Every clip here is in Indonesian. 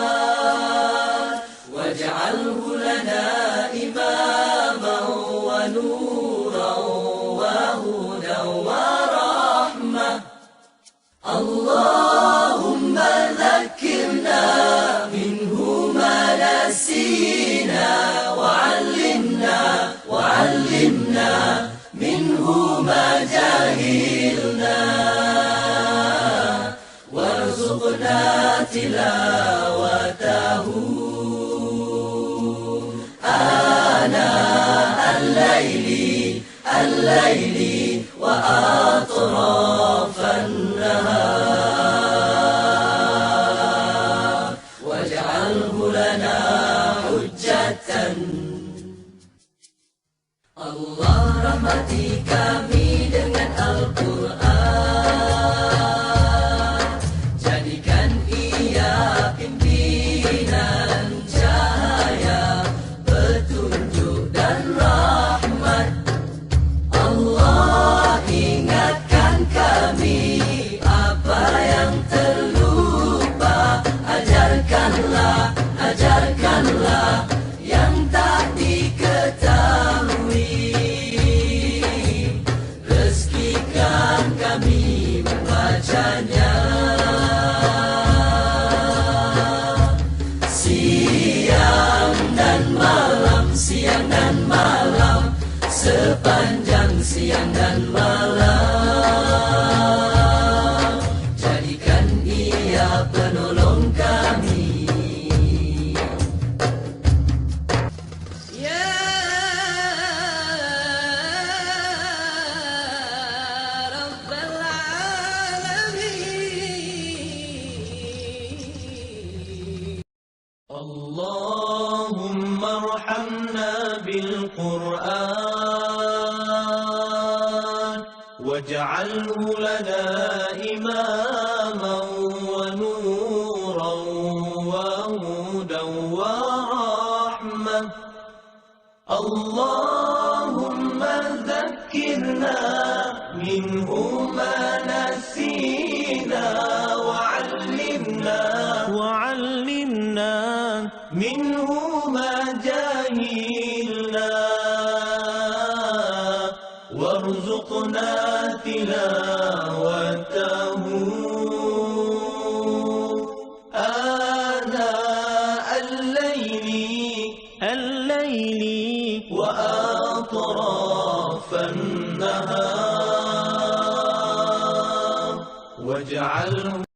القرآن واجعله لنا إماما ونورا وهدى ورحمة. اللهم ذكرنا منه ما نسينا وعلمنا منه ما جهلنا وارزقنا تلاوته آناء الليل وأطراف النهار واجعله لنا حجة. Allah rahmati kami dengan Al-Quran, jadikan ia pimpinan cahaya, petunjuk dan rahmat. Allah ingatkan kami apa yang terlupa, ajarkanlah yang tak diketahui. Rezekikan kami membacanya siang dan malam, sepanjang siang dan malam. Jadikan ia penolong kami. Allahumma arhamna bil Qur'an waj'alhu lana imaman wa nuran wa hudan wa rahmah. Allahumma dhakkirna minhu ma nasina وعلمنا منه ما جهلنا وارزقنا تلاوته آناء الليل وأطراف النهار واجعله.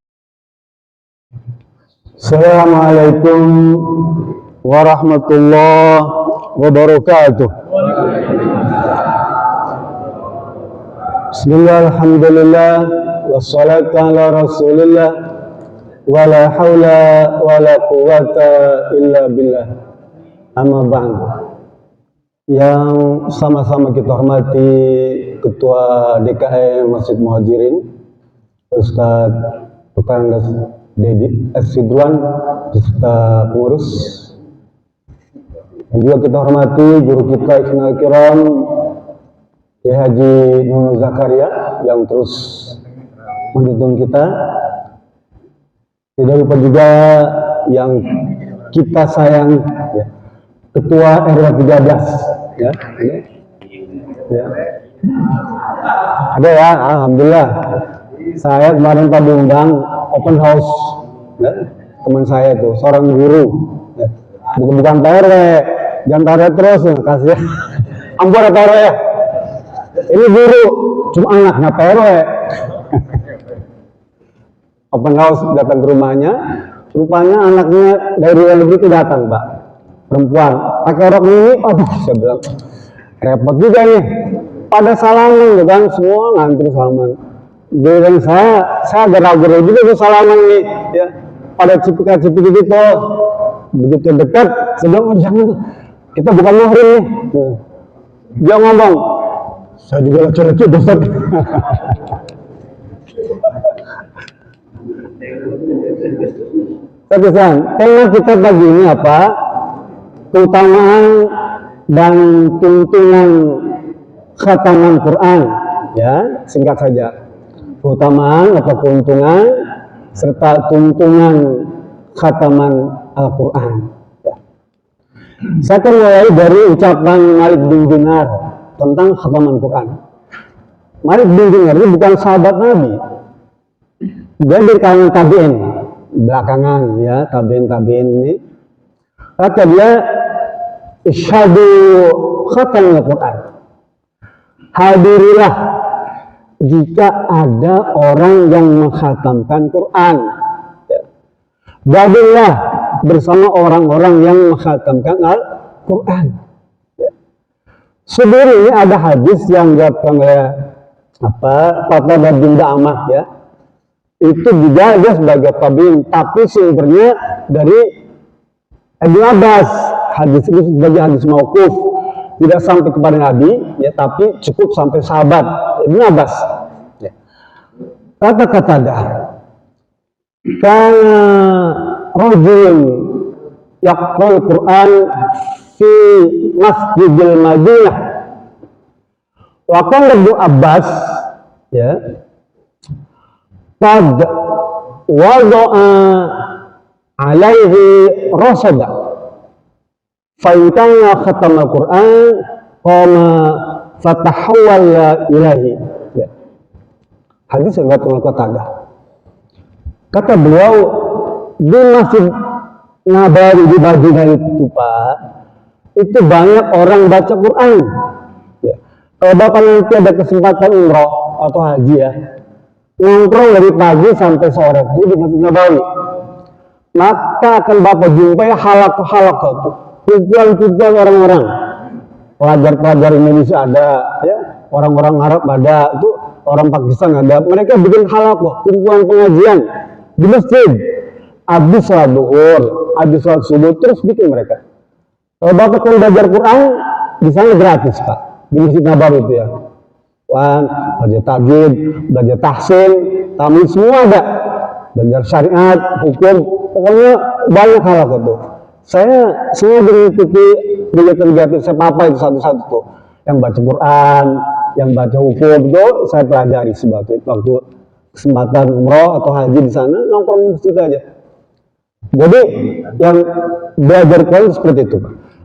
Assalamualaikum warahmatullahi wabarakatuh. Bismillah, alhamdulillah, wassalatu ala rasulillah, wa la hawla wa la quwwata illa billah. Amma ba'd. Yang sama-sama kita hormati Ketua DKM Masjid Muhajirin, Ustaz Tukang Dedi Sidwan, beserta pengurus, dan juga kita hormati guru kita Ismail Kiram Kiai Haji Nur Zakaria yang terus mendukung kita. Tidak lupa juga yang kita sayang, ya, Ketua RW 13, ya. Ada ya, alhamdulillah. Saya kemarin pada diundang open house, ya, teman saya tuh seorang guru, ya. bukan PRW, jangan tarik terus, ya, kasih ampun PRW ya. Ini guru, cuma anaknya PRW. Open house, datang ke rumahnya, rupanya anaknya dari luar negeri itu datang, Pak, perempuan, pakai rok ini, aduh, saya bilang repot juga nih, pada salaman, kan, semua ngantri salaman. Jadi saya agak ragu juga tuh salaman nih, ya, pada cipika-cipik gitu, begitu dekat, sedang jangan, kita bukan muhrim nih, dia ngomong, saya juga laki-laki besar. Pesan, tema kita pagi ini apa? Keutamaan dan tuntunan khataman Quran, ya, singkat saja. Keutamaan atau keuntungan serta tuntunan khataman Al-Quran. Saya akan mulai dari ucapan Malik bin Dinar tentang khataman Quran. Malik bin Dinar ini bukan sahabat Nabi, dia dari kalangan tabi'in, belakangan ya, tabi'in ini. Kata dia, isyhadu khatamul Quran, hadirilah jika ada orang yang mengkhatamkan Quran. Gabunglah bersama orang-orang yang mengkhatamkan Al-Quran. Sebenarnya ada hadis yang dilakukan oleh Qatadah bin Da'amah ya. Itu juga dia sebagai tabi'in, tapi sumbernya dari Ibnu Abbas. Hadis ini sebagai hadis mauquf, tidak sampai kepada Nabi ya, tapi cukup sampai sahabat Ibnu Abbas. Ya. Kata Qatadah, kana rajulun yaqra'ul Qur'an fi Masjidil Madinah. Wa kana Ibnu Abbas ya qad wada'a alaihi rasada fa in kana khatam al-Qur'an qama fatahawwala ilahi. Ya. Hadis yang Qatadah. Kata beliau, di Masjid Nabawi di Madinah itu Pak, itu banyak orang baca Quran. Ya. Kalau Bapak nanti ada kesempatan umroh atau haji ya, nongkrong dari pagi sampai sore itu di Masjid Nabawi, maka akan Bapak jumpai halaqah-halaqah itu, kumpulan-kumpulan orang-orang, pelajar-pelajar Indonesia ada, ya, orang-orang Arab ada, itu orang Pakistan ada, mereka bikin halaqah, kumpulan pengajian di masjid, habis sholat duhur, habis sholat subuh, terus bikin mereka. Kalau Bapak mau belajar Quran, di sana gratis Pak, di Masjid Nabawi itu ya. Belajar tajwid, belajar tahsin, tamyiz, semua ada. Belajar syariat, hukum, pokoknya banyak hal itu. Saya mengikuti kegiatan saya Papa itu satu-satu tuh, yang baca Quran, yang baca hukum itu saya pelajari sebab waktu kesempatan umroh atau haji di sana, nongkrong di masjid aja. Jadi yang belajar Quran seperti itu.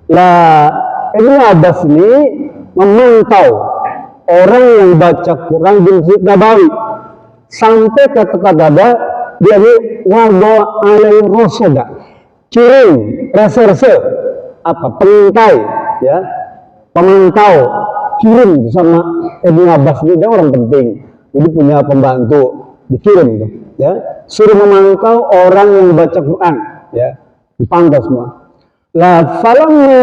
Lah Ibnu Abbas ini memantau orang yang baca Quran di Masjid Nabawi sampai kata-kata dia ini wado alai rosada, kirim reserse pengintai ya, pemantau, kirim sama Ibnu Abbas ini, dia orang penting. Jadi punya pembantu, dikirim gitu, ya, suruh memantau orang yang baca Quran, ya, dipantau semua. Lah, falamma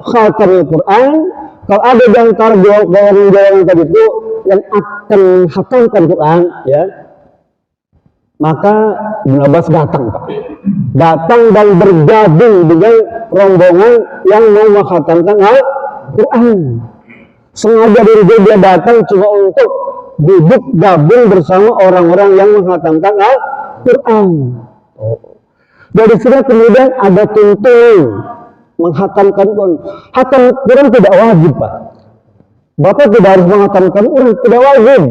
khatamul Quran, kalau ada di antara golongan tadi itu yang akan menghatamkan Quran, ya, maka Ibnu Abbas datang, Pak. Datang dan bergabung dengan rombongan yang mau menghatamkan Al-Quran. Sengaja dari dia datang cuma untuk duduk gabung bersama orang-orang yang menghatamkan Al-Quran. Dari sini kemudian ada tuntunan menghatamkan Quran. Hatam Quran tidak wajib Pak. Bapak tidak harus menghatamkan Quran, tidak wajib.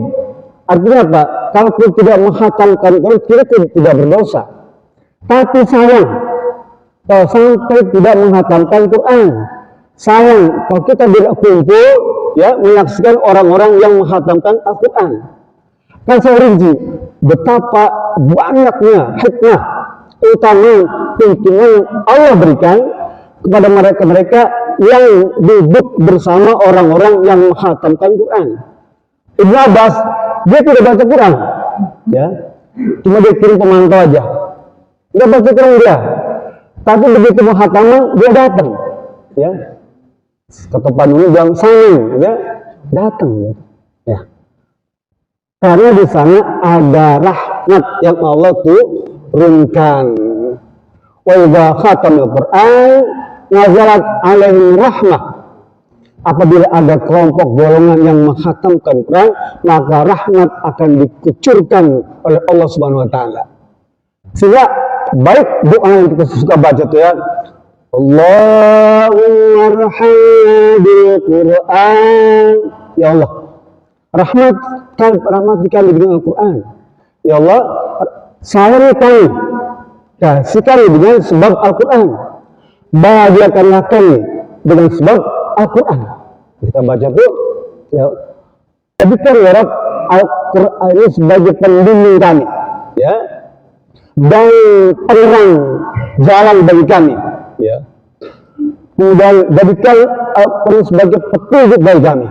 Artinya apa? Kalau kita tidak menghatamkan Quran, kita tidak berdosa. Tapi sayang, kalau sampai tidak menghatamkan Quran, sayang kalau kita tidak kumpul, ya, menyaksikan orang-orang yang menghatamkan Al-Quran. Kan saya rinci betapa banyaknya hikmah, utama tuntunan Allah berikan kepada mereka-mereka yang duduk bersama orang-orang yang menghatamkan Quran. Ibnu Abbas dia tidak baca Quran, ya, cuma dia kirim pemantau aja, nggak baca Quran dia. Tapi begitu menghataman dia datang, ya. Ketepan ini jam saling, ya, datang, ya. Karena di sana ada rahmat yang Allah turunkan. Wa idza khatamul Qur'an nazalat alaihi rahmah. Apabila ada kelompok golongan yang menghatamkan Quran, maka rahmat akan dikucurkan oleh Allah Subhanahu wa taala. Sehingga baik doa yang kita suka baca itu ya, Allahumma arhamna bil Quran. Ya Allah, rahmat dikali dengan Al-Quran. Ya Allah, sayangi kami, kasih kami dengan sebab Al-Quran, bahagiakanlah kami dengan sebab Al-Quran. Kita baca tuh, ya, jadikan ya Rabb Al-Quran ini sebagai pembimbing kami, ya, dan penerang jalan bagi kami, ya. Kemudian jadikan Al-Quran sebagai petunjuk bagi kami,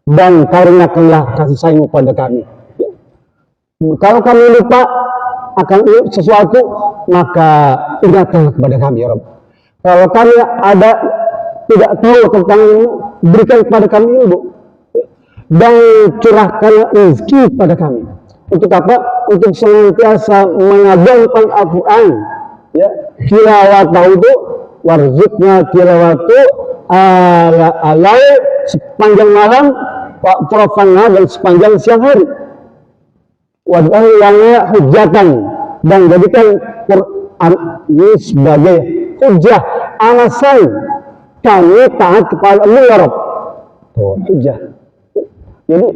dan karuniakanlah kasih sayang kepada kami. Ya. Kalau kami lupa akan sesuatu, maka ingatkanlah kepada kami, ya Rabb. Kalau kami ada tidak tahu tentang ilmu, berikan kepada kami ilmu, dan curahkan rezeki pada kami. Untuk apa? Untuk senantiasa mengagungkan Al-Quran, ya. Tilawatahu itu warzukna tilawatu ala sepanjang malam, profana dan sepanjang siang hari. Wadahilangnya hujatan, dan jadikan Quran ini sebagai hujah, alasan kami taat kepada Allah, ya Rabb. Oh, hujah. Jadi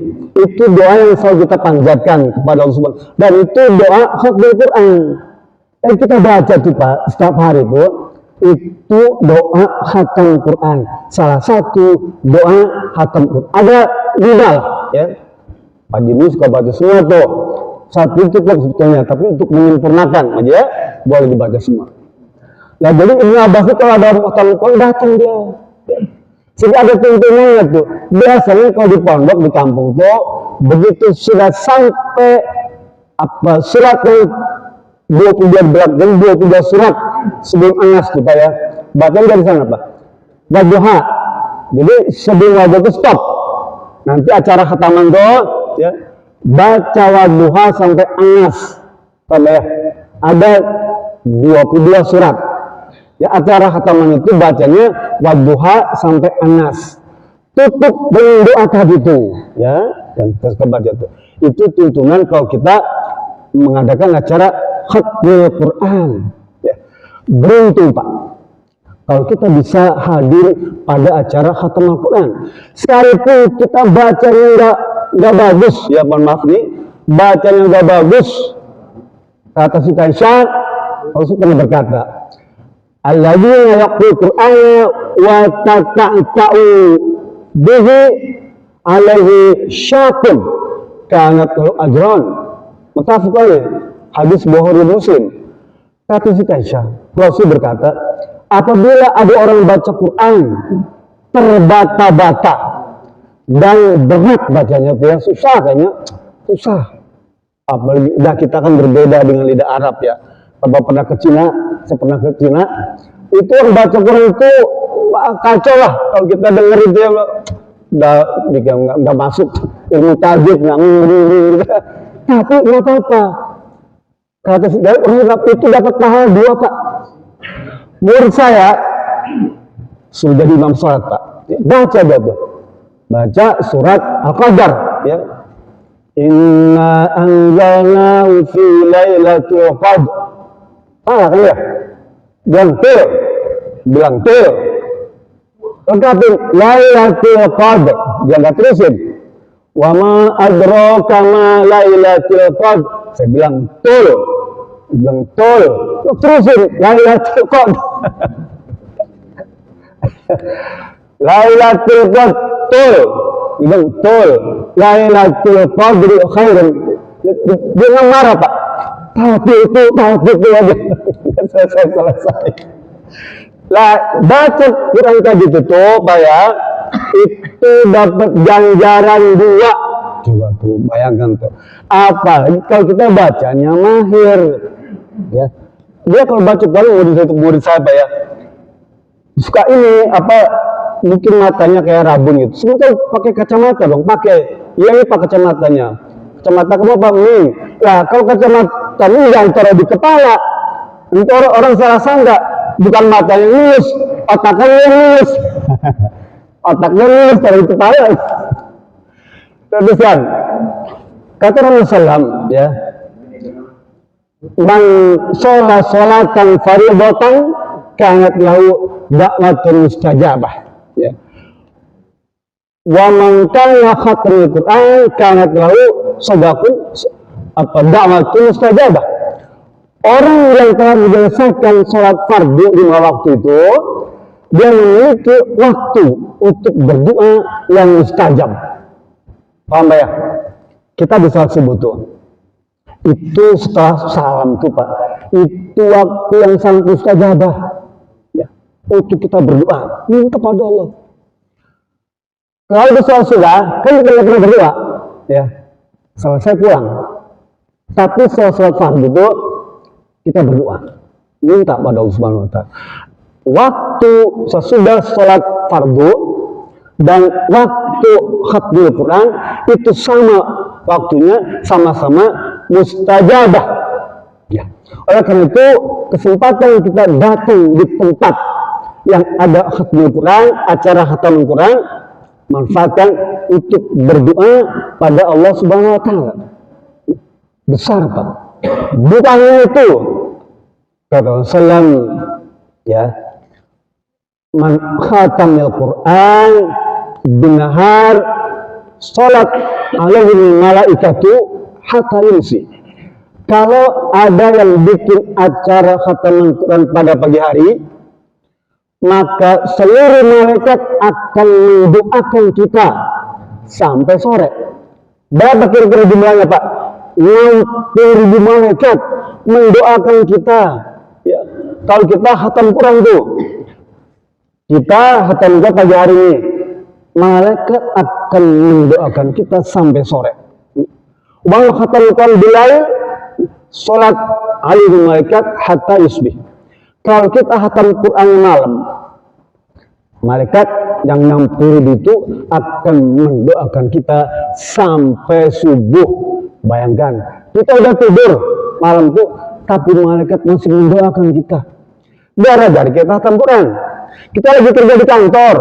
itu doa yang selalu kita panjatkan kepada Allah Subhanahu, dan itu doa khatmul Quran yang kita baca tuh Pak setiap hari itu doa khatam Quran. Salah satu doa khatam Quran. Ada 5 ya. Pak Jimmy suka baca semua tuh. Satu itu sebetulnya, tapi untuk menyempurnakan aja boleh dibaca semua. Nah jadi Ibnu Abbas itu kalau ada khatam Quran datang dia. Sehingga ada tuntunannya tuh. Biasanya kalau di pondok di kampung tuh begitu sudah sampai surat yang 22 berat dan 22 surat sebelum Anas tuh Pak ya. Bacaan dari sana Pak. Wadduha. Jadi sebelum wadduha itu stop. Nanti acara khataman tuh ya, baca wadduha sampai Anas. Pak ya. Ada 22 surat. Ya, acara khataman itu bacanya wadduha sampai Anas. Tutup dengan doa tadi itu, ya, dan terus kebaca itu. Itu tuntunan kalau kita mengadakan acara khatmul Quran. Ya. Beruntung Pak, kalau kita bisa hadir pada acara khatmul Quran. Sekalipun kita bacanya nggak bagus, ya mohon maaf nih, bacanya nggak bagus. Kata si Aisyah, Rasul pernah berkata, alladzina yaqra'ul Qur'ana wa tata'u bihi alaihi syaqun kanat lahu ajran. Muttafaq alaih. Hadis Bukhari Muslim. Kata si Aisyah, Rasul berkata, apabila ada orang baca Quran terbata-bata dan berat bacanya tuh ya, susah kayaknya, susah. Apalagi kita kan berbeda dengan lidah Arab ya. Kalau pernah ke Cina, saya pernah ke Cina, itu orang baca Quran itu kacau lah. Kalau kita denger itu ya, nggak masuk ilmu tajwid, nggak ngeri. Tapi nggak apa-apa. Kata orang itu dapat pahala 2 Pak. Murid saya sudah jadi imam sholat Pak. Baca dia tuh, baca surat Al-Qadar ya. Inna anzalnahu fi lailatul qadr. Salah kan ya? Bilang til. Lengkapin Lailatul Qadr. Dia nggak terusin. Wa ma adraka ma Lailatul Qadr. Saya bilang tul. Bilang tul. Terusin Lailatul Qadr. Lailatul Qadr tul. Bilang tul. Lailatul Qadr khairun. Dia nggak marah Pak. Tapi itu aja. Selesai. Lah baca Quran tadi itu tuh Pak ya, itu dapat ganjaran 2. Coba tuh bayangkan tuh. Apa? Kalau kita bacanya mahir, ya. Dia kalau baca Quran murid saya Pak ya, suka ini apa? Mungkin matanya kayak rabun gitu. Sebentar pakai kacamata dong, pakai. Iya ini pakai kacamatanya. Kacamata kamu apa? Lah kalau kacamata ini jangan taruh di kepala. Nanti orang salah sangka. Bukan matanya lulus, otaknya lulus. Otaknya lulus dari kepala. Terusan, kata Rasulullah SAW, ya, man sholat sholatan faridatan kanat lahu da'watun mustajabah. Ya. Wa man kana khatmul Qur'an kanat lahu sadaqun da'watun mustajabah. Orang yang telah menyelesaikan sholat fardu 5 waktu itu, dia memiliki waktu untuk berdoa yang mustajab. Paham ya? Kita di sholat subuh tuh, itu setelah salam tuh Pak, itu waktu yang sangat mustajabah ya, untuk kita berdoa, minta pada Allah. Kalau di sholat sudah, kan kita nggak pernah berdoa, ya, selesai pulang. Tapi sholat fardu itu kita berdoa, minta pada Allah Subhanahu Wa Taala. Waktu sesudah sholat fardu dan waktu khatmul Quran itu sama waktunya, sama-sama mustajabah. Ya. Oleh karena itu kesempatan kita datang di tempat yang ada khatmul Quran, acara khatmul Quran, manfaatkan untuk berdoa pada Allah Subhanahu Wa Taala. Besar Pak. Bukan itu kata Rasulullah ya, man khatamil Quran binahar salat alaihi malaikatu hatta yumsi. Kalau ada yang bikin acara khataman Quran pada pagi hari, maka seluruh malaikat akan mendoakan kita sampai sore. Berapa kira-kira jumlahnya Pak? 60.000 malaikat mendoakan kita. Ya. Kalau kita khatam Quran tuh, kita khatam Quran pagi hari ini, malaikat akan mendoakan kita sampai sore. Wal khatam Quran bilal, salat alaihi malaikat hatta yusbih. Kalau kita khatam Quran malam, malaikat yang 60 itu akan mendoakan kita sampai subuh. Bayangkan, kita udah tidur malam itu, tapi malaikat masih mendoakan kita. Gara-gara kita khatam Quran. Kita lagi kerja di kantor,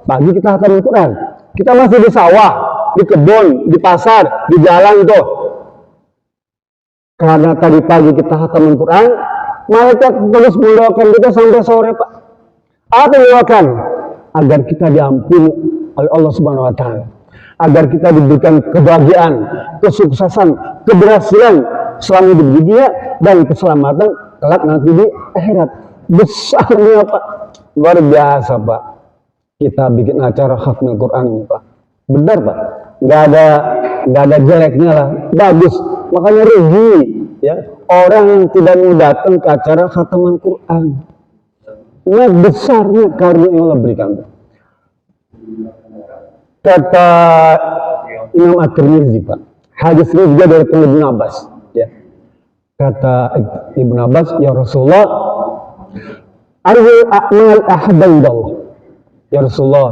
pagi kita khatam Quran. Kita masih di sawah, di kebun, di pasar, di jalan tuh. Karena tadi pagi kita khatam Quran, malaikat terus mendoakan kita sampai sore Pak. Apa yang mendoakan? Agar kita diampuni oleh Allah Subhanahu Wa Taala, agar kita diberikan kebahagiaan, kesuksesan, keberhasilan selama hidup di dunia dan keselamatan kelak nanti di akhirat. Besarnya Pak, luar biasa Pak. Kita bikin acara khatmul Quran ini Pak, benar Pak, nggak ada jeleknya lah, bagus. Makanya rugi ya orang yang tidak mau datang ke acara khataman Quran. Ini besarnya karunia yang Allah berikan. Kata Imam At-Tirmidzi Pak, hadis ini juga dari Ibnu Abbas ya. Kata Ibnu Abbas, ya Rasulullah, arwil a'mal ahabbandallah. Ya Rasulullah,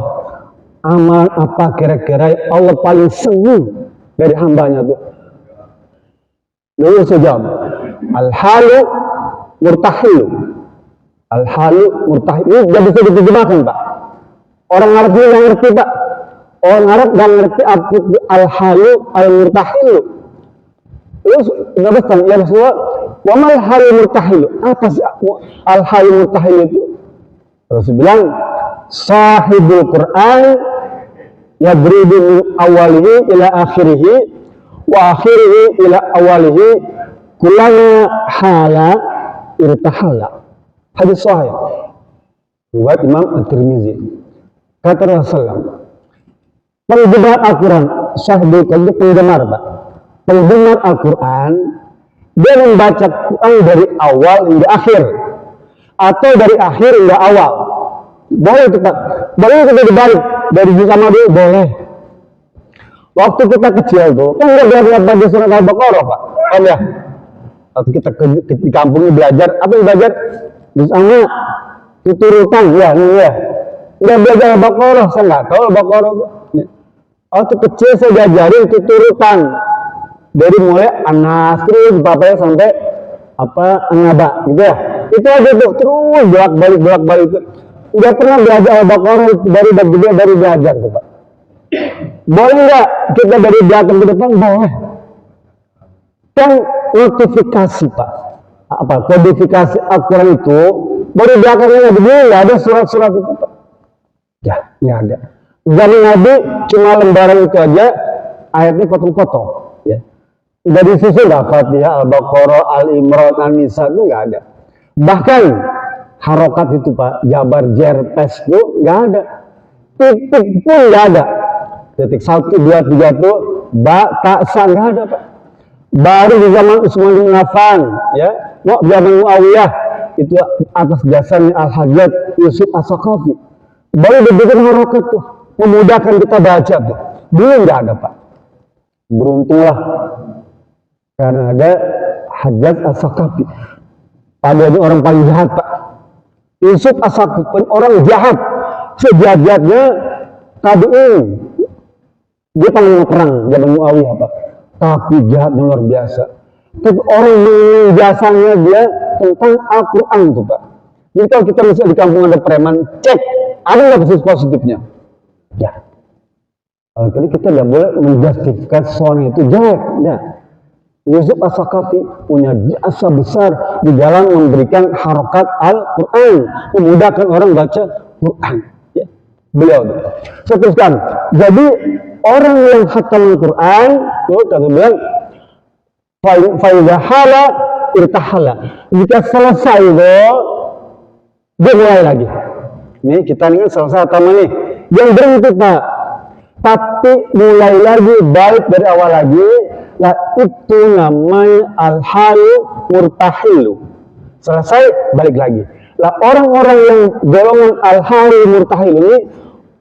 amal apa kira-kira Allah paling senang dari hambanya tuh? Lalu saya jawab, al-halu murtahilu. Al-halu murtahilu. Ini gak bisa diterjemahkan Pak. Orang Arab ini gak ngerti Pak. Orang Arab gak ngerti arti al-halu al-murtahilu. Terus gak bisa, ya Rasulullah, wa mal halu murtahilu. Apa sih al-halu murtahilu itu? Terus bilang, sahibul Quran yadribu min awalihi ila akhirihi wa akhirihi ila awalihi kullama hala irtahala. Hadis sahih buat Imam At-Tirmidzi. Kata Rasulullah, penggemar Al-Quran, sahibul Quran, penggemar Pak, penggemar Al-Quran, dia membaca Quran dari awal hingga akhir atau dari akhir hingga awal. Boleh itu Pak, boleh kita dibalik dari juz sama dulu, boleh. Waktu kita kecil tuh, kan nggak belajar surat Al-Baqarah Pak, kan ya? Waktu kita di kampungnya belajar, apa yang belajar? Juz sama, tuturutan, ya, ya. Udah belajar Al-Baqarah, saya nggak tahu Al-Baqarah. Waktu kecil saya diajarin tuturutan, dari mulai An-Nas terus bapaknya sampai apa An-Naba, gitu ya. Itu aja tuh, terus bolak-balik itu. Nggak pernah belajar Al-Baqarah baru belajar tuh Pak. Boleh nggak kita dari belakang ke depan? Boleh. Kan notifikasi Pak, apa kodifikasi Al-Quran itu baru belakangnya begini, nggak ada surat-surat itu Pak. Ya, nggak ada. Zaman Nabi cuma lembaran itu aja, ayatnya potong-potong. Ya. Nggak disusun Al-Fatihah, Al-Baqarah, Al-Imran, An-Nisa itu nggak ada. Bahkan harokat itu Pak, jabar, jer, pes itu nggak ada. Titik pun nggak ada. Titik 1, 2, 3 itu ba, ta, sa nggak ada Pak. Baru di zaman Utsman bin Affan, ya, zaman Muawiyah itu atas dasarnya Al-Hajjaj Yusuf As-Saqafi. Baru dibikin harokat tuh, memudahkan kita baca tuh. Dulu nggak ada Pak. Beruntunglah karena ada Hajjaj As-Saqafi. Padahal orang paling jahat Pak. Yusuf As-Saqafi orang jahat, sejahatnya tabi'in. Dia paling perang zaman Muawiyah Pak. Tapi jahatnya luar biasa. Tapi orang yang jasanya dia tentang Al-Quran tuh Pak. Jadi kalau kita misalnya di kampung ada preman, cek ada nggak kasus positifnya? Ya. Kalau kita nggak boleh menjustifikasi seorang itu jelek. Ya. Yusuf As-Saqafi punya jasa besar di dalam memberikan harokat Al-Quran, memudahkan orang baca Quran. Ya. Beliau. Saya teruskan. Jadi orang yang khatam Al-Quran, kata bilang, faidahala irtahala. Jika selesai itu, dia mulai lagi. Ini kita ini selesai khatam nih. Yang berhenti Pak. Tapi mulai lagi, balik dari awal lagi. Nah itu namanya al-halu murtahilu. Selesai, balik lagi. Nah orang-orang yang golongan al-halu murtahilu ini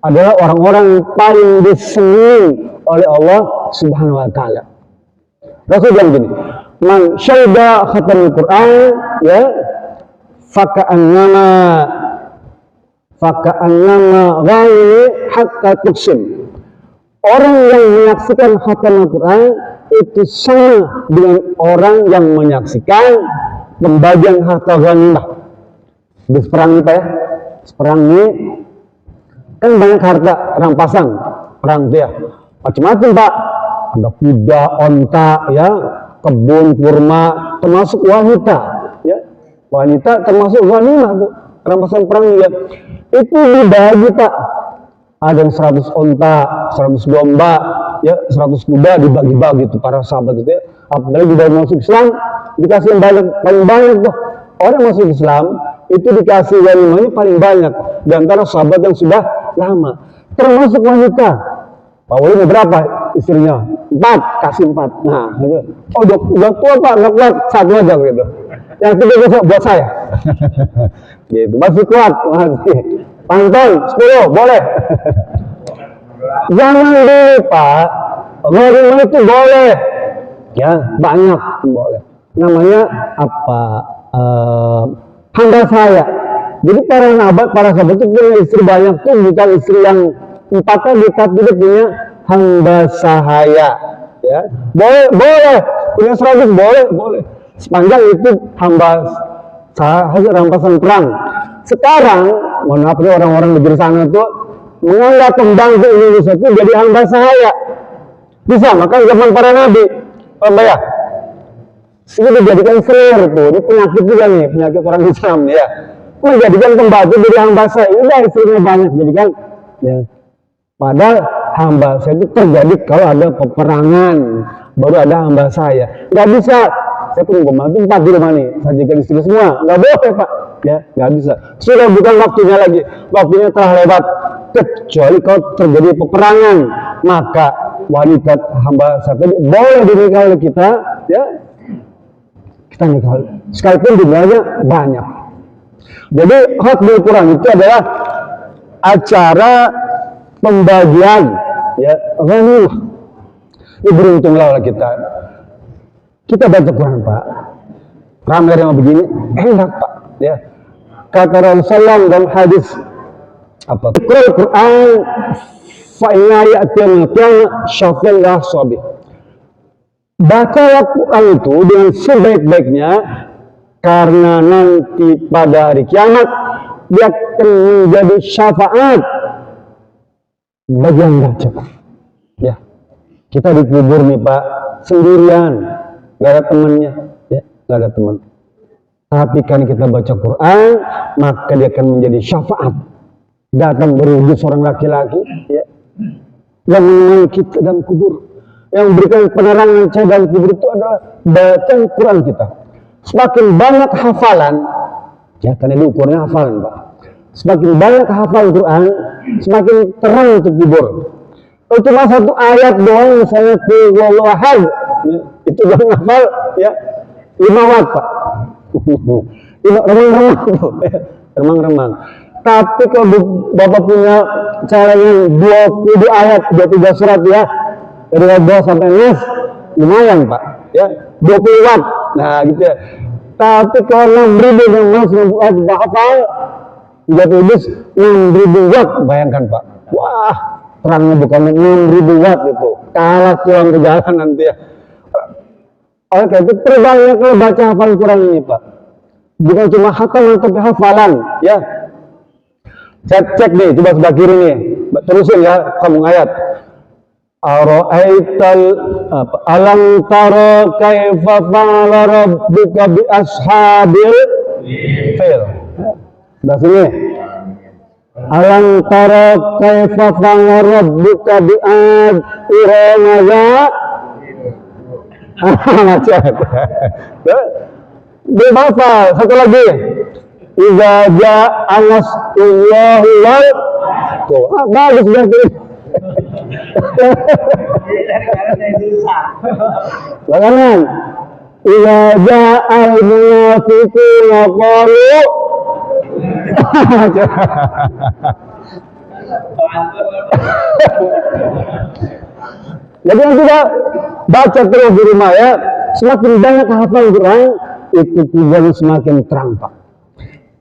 adalah orang-orang yang paling disenangi oleh Allah Subhanahu wa Ta'ala. Rasul bilang gini, man syahida khatamul Quran, ya, faka'annama ghairi hatta tuksim. Orang yang menyaksikan khatamul Quran itu sama dengan orang yang menyaksikan pembagian harta ghanimah. Di perang ini Pak ya, perang ini kan banyak harta rampasan perang dia, macam-macam Pak. Ada kuda, onta, ya, kebun, kurma, termasuk wanita, ya, wanita termasuk ghanimah tuh rampasan perang dia. Itu dibagi Pak. Ada yang 100 onta, 100 domba, ya, 100 kuda dibagi-bagi tuh para sahabat itu ya. Apalagi baru masuk Islam dikasih yang banyak, paling banyak tuh. Orang masuk Islam itu dikasih ghanimahnya paling banyak di antara sahabat yang sudah lama, termasuk wanita. Pak Wali berapa istrinya? 4, kasih 4. Nah, gitu. Oh udah tua Pak, nggak kuat, 1 aja gitu. Yang 3 besok buat saya. Gitu, masih kuat, masih. Pantun 10, boleh. Jangan dulu Pak, ghanimah itu boleh. Ya, banyak boleh. Namanya apa? Hamba saya. Jadi para sahabat itu punya istri banyak tuh, bukan istri yang 4 kali, tapi dia punya hamba sahaya. Ya, boleh. Punya 100 boleh. Sepanjang itu hamba sahaya rampasan perang. Sekarang, mohon maaf nih orang-orang negeri sana tuh menganggap pembantu Indonesia itu jadi hamba sahaya. Bisa, maka zaman para nabi, Pak ya. Ini dijadikan selir tuh, ini penyakit juga nih, penyakit orang Islam ya. Menjadikan pembantu jadi hamba saya, udah istrinya banyak, jadikan ya. Padahal hamba saya itu terjadi kalau ada peperangan, baru ada hamba saya. Nggak bisa, saya punya pembantu 4 di rumah nih, saya jadikan istri semua, nggak boleh Pak, ya nggak bisa. Sudah bukan waktunya lagi, waktunya telah lewat. Kecuali kalau terjadi peperangan, maka wanita hamba saya boleh dinikahi oleh kita, ya. Kita nikah, sekalipun jumlahnya banyak. Jadi khatmul Quran itu adalah acara pembagian, ya, ghanimah. Ini beruntunglah oleh kita. Kita baca Quran Pak, ramai-ramai begini, enak Pak. Ya, kata Rasulullah dalam hadis apa? Quran fa inna ya'tiyal qiyamah syafa'illah sabih. Baca Quran itu dengan sebaik-baiknya, karena nanti pada hari kiamat dia akan menjadi syafaat bagi yang baca Pak. Ya, kita dikubur nih Pak sendirian, nggak ada temannya, ya, nggak ada teman. Tapi kan kita baca Quran, maka dia akan menjadi syafaat. Datang berwujud seorang laki-laki, ya, yang menemani kita dalam kubur. yang memberikan penerangan cahaya kubur itu adalah bacaan Quran kita. Semakin banyak hafalan, ya karena ini ukurnya hafalan Pak. Semakin banyak hafal Quran, semakin terang itu kubur. Kalau cuma satu ayat doang, misalnya Qul ahad, ya, itu doang hafal, ya 5 watt Pak. Remang-remang tuh, remang-remang. Tapi kalau Bapak punya cara yang 22 ayat, 23 surat ya, dari awal sampai nas, lumayan Pak, ya 20 watt. Nah gitu ya. Tapi kalau 6.000 yang masuk ayat hafal, 6.000 watt, bayangkan Pak. Wah, terangnya bukan 6.000 watt itu. Kalah pulang ke jalan nanti ya. Oke, itu perbanyak kalau baca hafal Quran ini Pak. Bukan cuma hafalan tapi hafalan, ya. Saya cek nih, coba sebelah kiri nih. Terusin ya, sambung ayat. Alam tara kaifa fa'ala rabbuka bi ashabil fil. Sebelah sini. Alam tara kaifa fa'ala rabbuka bi ad irama ya. Macam. Dia hafal. Satu lagi. Iza ja'a nasrullahi wal tuh. Bagus berarti. Bagaimana? Iza ja'al munafiquna qalu. Jadi yang kita baca terus di rumah ya, semakin banyak hafal Quran, itu juga semakin terang Pak.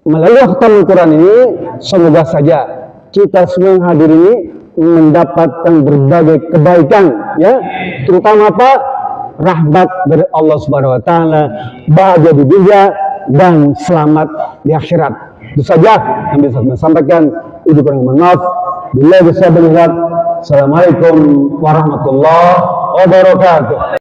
Melalui hafal Quran ini, semoga saja kita semua yang hadir ini mendapatkan berbagai kebaikan, ya, terutama apa? Rahmat dari Allah Subhanahu Wa Taala, bahagia di dunia dan selamat di akhirat. Itu saja yang bisa saya sampaikan. Itu kurang maaf. Bila bisa melihat. Assalamualaikum warahmatullahi wabarakatuh.